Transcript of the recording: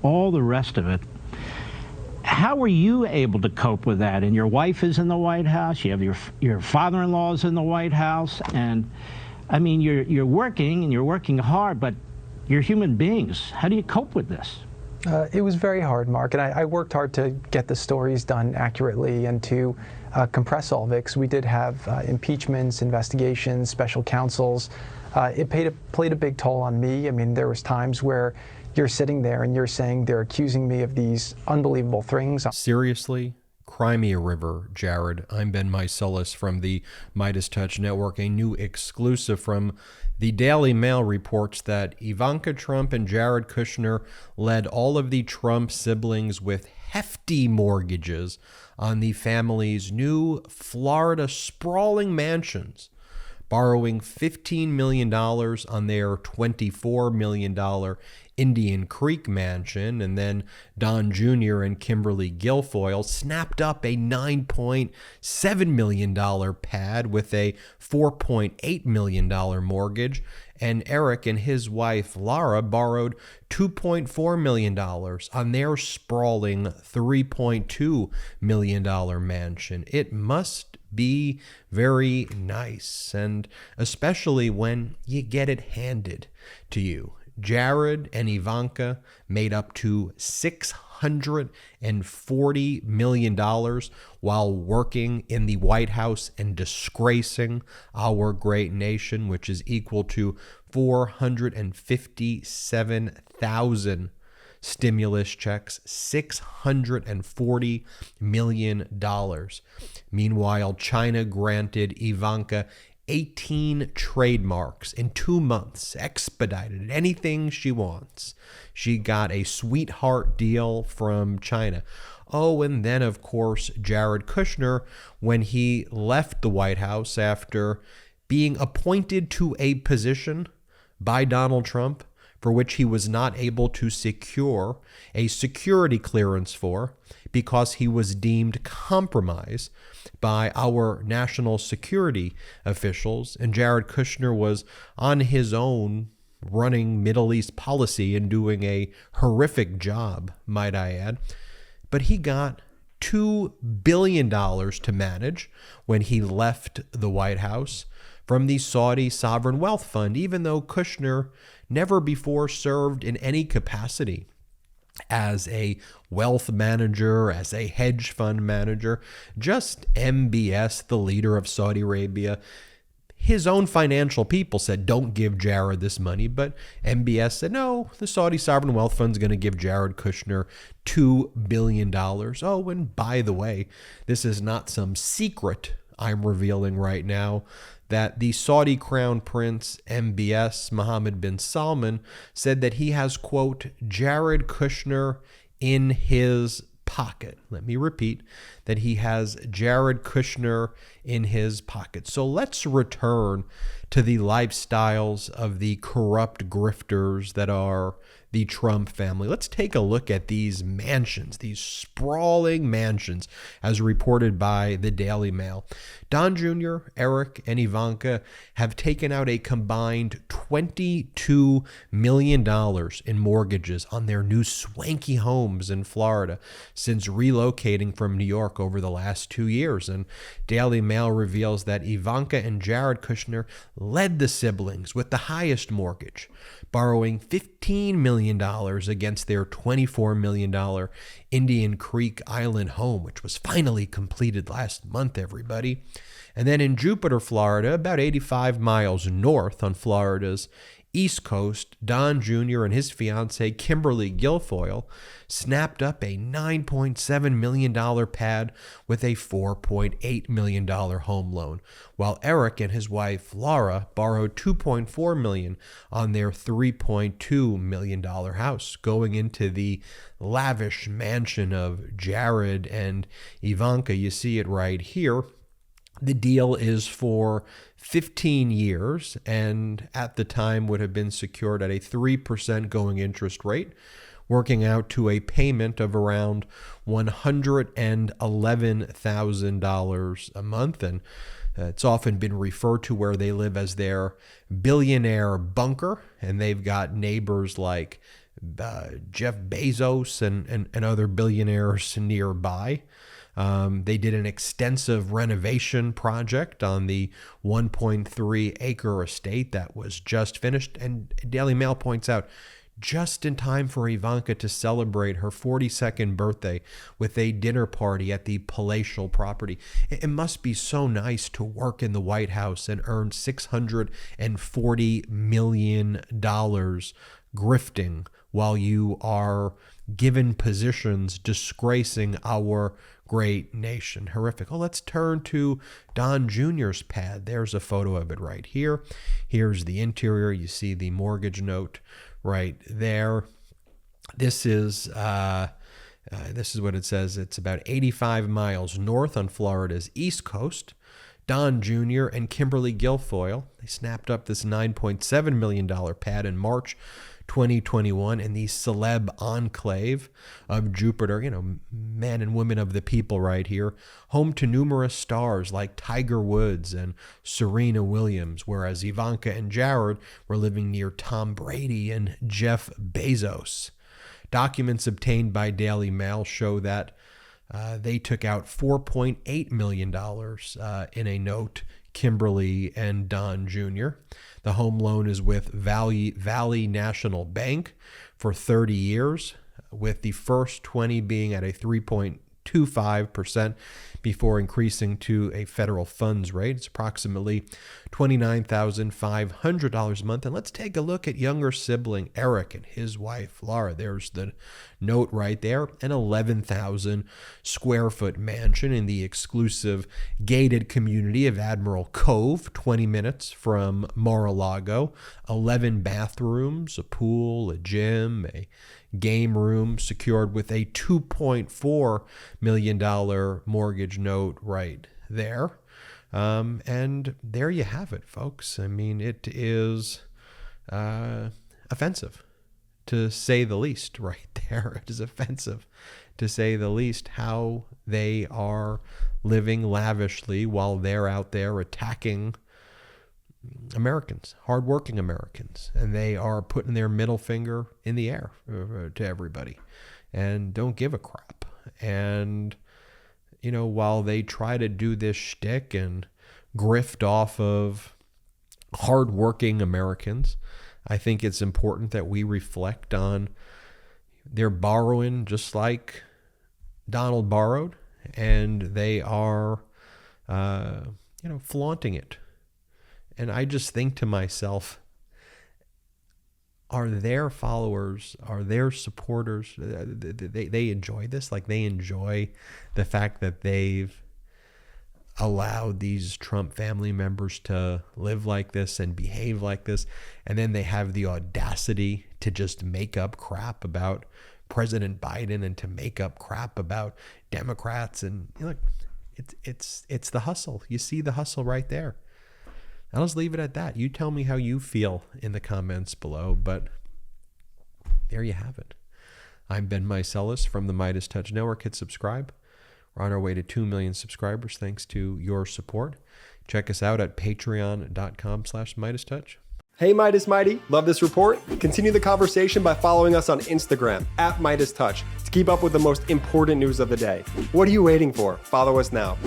all the rest of it. How were you able to cope with that? And your wife is in the White House. You have your father-in-law is in the White House, and I mean, you're working and you're working hard, but you're human beings. How do you cope with this? It was very hard, Mark, and I worked hard to get the stories done accurately and to compress all of it, because we did have impeachments, investigations, special counsels. It played a big toll on me. I mean, there was times where you're sitting there and you're saying they're accusing me of these unbelievable things. Seriously? Cry me a river, Jared. I'm Ben Meiselas from the MeidasTouch Network. A new exclusive from the Daily Mail reports that Ivanka Trump and Jared Kushner led all of the Trump siblings with hefty mortgages on the family's new Florida sprawling mansions, borrowing $15 million on their $24 million Indian Creek mansion, and then Don Jr. and Kimberly Guilfoyle snapped up a $9.7 million pad with a $4.8 million mortgage, and Eric and his wife Laura borrowed $2.4 million on their sprawling $3.2 million mansion. It must be very nice, and especially when you get it handed to you. Jared and Ivanka made up to $640 million while working in the White House and disgracing our great nation, which is equal to 457,000 stimulus checks, $640 million. Meanwhile, China granted Ivanka 18 trademarks in 2 months, expedited anything she wants. She got a sweetheart deal from China. Oh, and then, of course, Jared Kushner, when he left the White House after being appointed to a position by Donald Trump for which he was not able to secure a security clearance for because he was deemed compromised by our national security officials. And Jared Kushner was on his own running Middle East policy and doing a horrific job, might I add. But he got $2 billion to manage when he left the White House from the Saudi Sovereign Wealth Fund, even though Kushner never before served in any capacity as a wealth manager, as a hedge fund manager, just MBS, the leader of Saudi Arabia. His own financial people said, don't give Jared this money, but MBS said, no, the Saudi Sovereign Wealth Fund is going to give Jared Kushner $2 billion. Oh, and by the way, this is not some secret I'm revealing right now, that the Saudi Crown Prince, MBS, Mohammed bin Salman, said that he has, quote, Jared Kushner in his pocket. Let me repeat, that he has Jared Kushner in his pocket. So let's return to the lifestyles of the corrupt grifters that are the Trump family. Let's take a look at these mansions, these sprawling mansions, as reported by the Daily Mail. Don Jr., Eric, and Ivanka have taken out a combined $22 million in mortgages on their new swanky homes in Florida since relocating from New York over the last 2 years. And Daily Mail reveals that Ivanka and Jared Kushner led the siblings with the highest mortgage, borrowing $15 million against their $24 million Indian Creek Island home, which was finally completed last month, everybody. And then in Jupiter, Florida, about 85 miles north on Florida's East Coast, Don Jr. and his fiancée, Kimberly Guilfoyle, snapped up a $9.7 million pad with a $4.8 million home loan, while Eric and his wife, Laura, borrowed $2.4 million on their $3.2 million house, going into the lavish mansion of Jared and Ivanka. You see it right here. The deal is for 15 years and at the time would have been secured at a 3% going interest rate, working out to a payment of around $111,000 a month. And it's often been referred to where they live as their billionaire bunker. And they've got neighbors like Jeff Bezos and other billionaires nearby. They did an extensive renovation project on the 1.3 acre estate that was just finished. And Daily Mail points out, just in time for Ivanka to celebrate her 42nd birthday with a dinner party at the palatial property. It must be so nice to work in the White House and earn $640 million grifting while you are given positions disgracing our great nation. Horrific. Oh, let's turn to Don Jr.'s pad. There's a photo of it right here. Here's the interior. You see the mortgage note right there. This is what it says. It's about 85 miles north on Florida's East Coast. Don Jr. and Kimberly Guilfoyle, they snapped up this $9.7 million pad in March 2021 in the celeb enclave of Jupiter, men and women of the people right here, home to numerous stars like Tiger Woods and Serena Williams, whereas Ivanka and Jared were living near Tom Brady and Jeff Bezos. Documents obtained by Daily Mail show that they took out $4.8 million in a note, Kimberly and Don Jr. The home loan is with Valley National Bank for 30 years, with the first 20 being at a 3.25% before increasing to a federal funds rate. It's approximately $29,500 a month. And let's take a look at younger sibling Eric and his wife Laura. There's the note right there. An 11,000 square foot mansion in the exclusive gated community of Admiral Cove, 20 minutes from Mar-a-Lago. 11 bathrooms, a pool, a gym, a game room, secured with a $2.4 million mortgage note right there. And there you have it, folks. I mean, it is offensive, to say the least, right there. It is offensive, to say the least, how they are living lavishly while they're out there attacking Americans, hardworking Americans, and they are putting their middle finger in the air to everybody and don't give a crap. And, while they try to do this shtick and grift off of hardworking Americans, I think it's important that we reflect on they're borrowing just like Donald borrowed, and they are, flaunting it. And I just think to myself, are their followers, are their supporters, they enjoy this? Like, they enjoy the fact that they've allowed these Trump family members to live like this and behave like this, and then they have the audacity to just make up crap about President Biden and to make up crap about Democrats. And look, it's the hustle. You see the hustle right there. I'll just leave it at that. You tell me how you feel in the comments below, but there you have it. I'm Ben Meiselas from the MeidasTouch Network. Hit subscribe. We're on our way to 2 million subscribers thanks to your support. Check us out at patreon.com/MeidasTouch. Hey Midas Mighty, love this report? Continue the conversation by following us on Instagram @MeidasTouch to keep up with the most important news of the day. What are you waiting for? Follow us now.